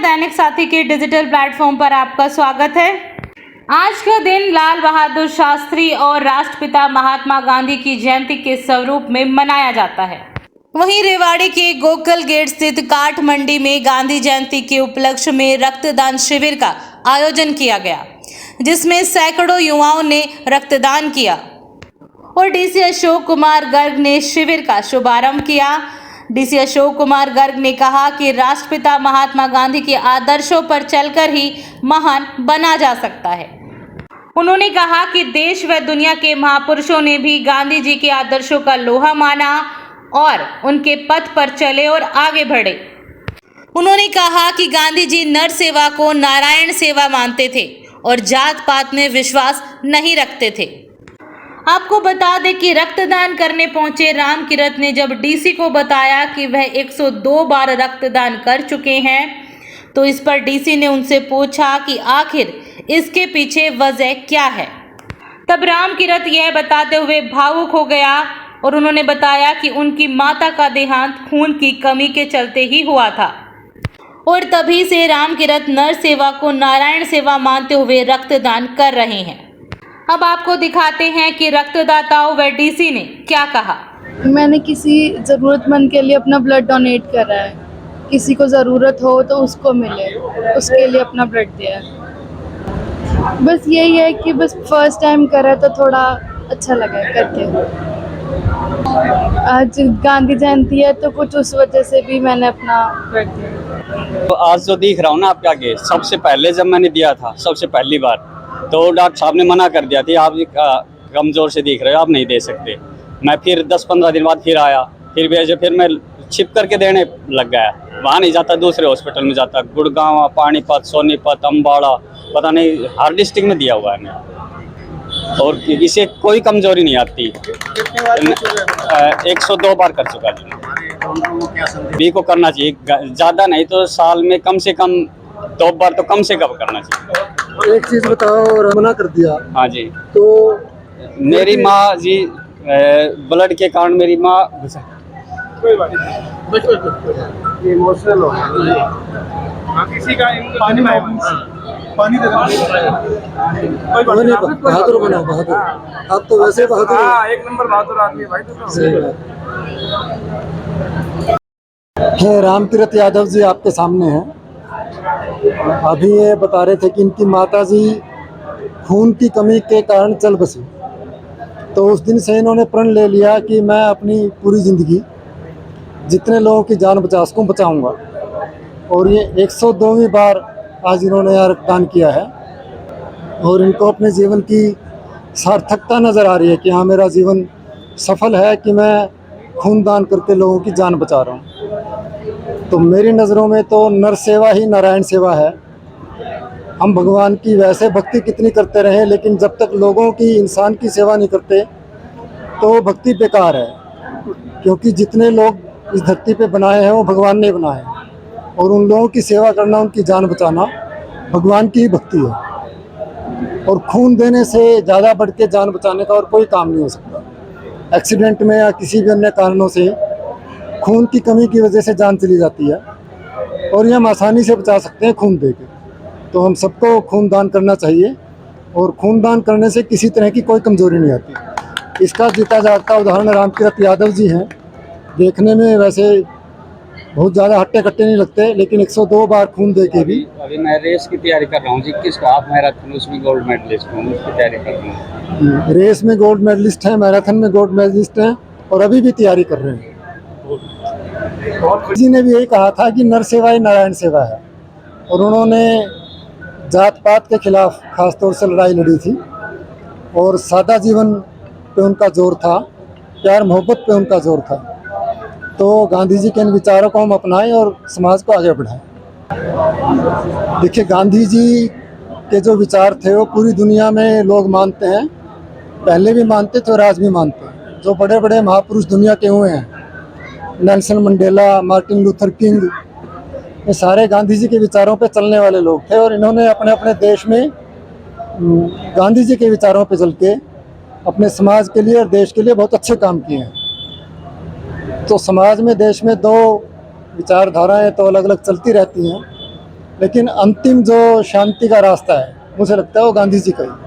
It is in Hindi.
दैनिक साथी के डिजिटल प्लेटफॉर्म पर आपका स्वागत है। आज का दिन लाल बहादुर शास्त्री और राष्ट्रपिता महात्मा गांधी की जयंती के स्वरूप में मनाया जाता है। वहीं रेवाड़ी के गोकुल गेट स्थित काठ मंडी में गांधी जयंती के उपलक्ष्य में रक्तदान शिविर का आयोजन किया गया, जिसमें सैकड़ों युवाओं ने रक्तदान किया और डीसी अशोक कुमार गर्ग ने शिविर का शुभारंभ किया। डीसी अशोक कुमार गर्ग ने कहा कि राष्ट्रपिता महात्मा गांधी के आदर्शों पर चलकर ही महान बना जा सकता है। उन्होंने कहा कि देश व दुनिया के महापुरुषों ने भी गांधी जी के आदर्शों का लोहा माना और उनके पथ पर चले और आगे बढ़े। उन्होंने कहा कि गांधी जी नर सेवा को नारायण सेवा मानते थे और जात पात में विश्वास नहीं रखते थे। आपको बता दें कि रक्तदान करने पहुंचे राम किरत ने जब डीसी को बताया कि वह 102 बार रक्तदान कर चुके हैं, तो इस पर डीसी ने उनसे पूछा कि आखिर इसके पीछे वजह क्या है। तब राम किरत यह बताते हुए भावुक हो गया और उन्होंने बताया कि उनकी माता का देहांत खून की कमी के चलते ही हुआ था और तभी से राम किरत नर सेवा को नारायण सेवा मानते हुए रक्तदान कर रहे हैं। अब आपको दिखाते हैं कि रक्तदाताओं व डीसी ने क्या कहा। मैंने किसी ज़रूरतमंद के लिए अपना ब्लड डोनेट करा है। किसी को ज़रूरत हो तो उसको मिले, उसके लिए अपना ब्लड दिया है। बस यही है कि बस फर्स्ट टाइम करा तो थोड़ा अच्छा लगा करके। आज गांधी जयंती है तो कुछ उस वजह से भी मैंने अपना ब्लड दिया। तो आज जो दिख रहा हूँ ना आपके आगे, सबसे पहले जब मैंने दिया था सबसे पहली बार, तो डॉक्टर साहब ने मना कर दिया था, आप कमज़ोर से दिख रहे हो, आप नहीं दे सकते। मैं फिर 10-15 दिन बाद फिर आया, फिर मैं छिप करके देने लग गया। वहाँ नहीं जाता, दूसरे हॉस्पिटल में जाता, गुड़गांव, पानीपत, सोनीपत, अम्बाड़ा, पता नहीं हर डिस्ट्रिक्ट में दिया हुआ है मैं, और इसे कोई कमजोरी नहीं आती। 102 बार कर चुका है। बी को करना चाहिए, ज़्यादा नहीं तो साल में कम से कम 2 बार तो कम से कम करना चाहिए। एक चीज बताओ, और मना कर दिया। हाँ जी, तो मेरी माँ जी ब्लड के कारण मेरी माँ इमोशनल हो किसी का पानी पानी दे बहादुर बनो, बहादुर। आप तो वैसे बहादुर हो। हाँ, एक नंबर बहादुर आदमी भाई। तो सही बात है। राम किरत यादव जी आपके सामने हैं। अभी ये बता रहे थे कि इनकी माताजी खून की कमी के कारण चल बसी, तो उस दिन से इन्होंने प्रण ले लिया कि मैं अपनी पूरी ज़िंदगी जितने लोगों की जान बचा सकूँ बचाऊँगा। और ये 102वीं बार आज इन्होंने यहाँ रक्तदान किया है और इनको अपने जीवन की सार्थकता नज़र आ रही है कि हाँ, मेरा जीवन सफल है कि मैं खून दान करके लोगों की जान बचा रहा हूँ। तो मेरी नज़रों में तो नर सेवा ही नारायण सेवा है। हम भगवान की वैसे भक्ति कितनी करते रहे, लेकिन जब तक लोगों की, इंसान की सेवा नहीं करते तो भक्ति बेकार है, क्योंकि जितने लोग इस धरती पे बनाए हैं वो भगवान ने बनाए हैं, और उन लोगों की सेवा करना, उनकी जान बचाना भगवान की ही भक्ति है। और खून देने से ज़्यादा बढ़ के जान बचाने का और कोई काम नहीं हो सकता। एक्सीडेंट में या किसी भी अन्य कारणों से खून की कमी की वजह से जान चली जाती है, और ये हम आसानी से बचा सकते हैं खून देकर। तो हम सबको खून दान करना चाहिए, और खून दान करने से किसी तरह की कोई कमजोरी नहीं आती। इसका जीता जागता उदाहरण राम किरत यादव जी हैं। देखने में वैसे बहुत ज़्यादा हट्टे कट्टे नहीं लगते, लेकिन 102 बार खून दे के भी। अभी मैं रेस की तैयारी कर रहा हूँ जी, किसको हाफ मैराथन, उसमें गोल्ड मेडलिस्ट हूँ, उसकी तैयारी कर रहा हूँ। रेस में गोल्ड मेडलिस्ट हैं, मैराथन में गोल्ड मेडलिस्ट हैं, और अभी भी तैयारी कर रहे हैं। जी ने भी यही कहा था कि नर सेवा ही नारायण सेवा है, और उन्होंने जात पात के खिलाफ खास तौर से लड़ाई लड़ी थी, और सादा जीवन पे उनका जोर था, प्यार मोहब्बत पे उनका जोर था। तो गांधी जी के इन विचारों को हम अपनाएं और समाज को आगे बढ़ाएं। देखिए, गांधी जी के जो विचार थे वो पूरी दुनिया में लोग मानते हैं, पहले भी मानते थे और आज भी मानते हैं। जो बड़े बड़े महापुरुष दुनिया के हुए हैं, Nelson Mandela, Martin Luther king, ये सारे गांधी जी के विचारों पे चलने वाले लोग थे, और इन्होंने अपने अपने देश में गांधी जी के विचारों पे चल के अपने समाज के लिए और देश के लिए बहुत अच्छे काम किए हैं। तो समाज में, देश में दो विचारधाराएं तो अलग अलग चलती रहती हैं, लेकिन अंतिम जो शांति का रास्ता है मुझे लगता है वो गांधी जी का ही है।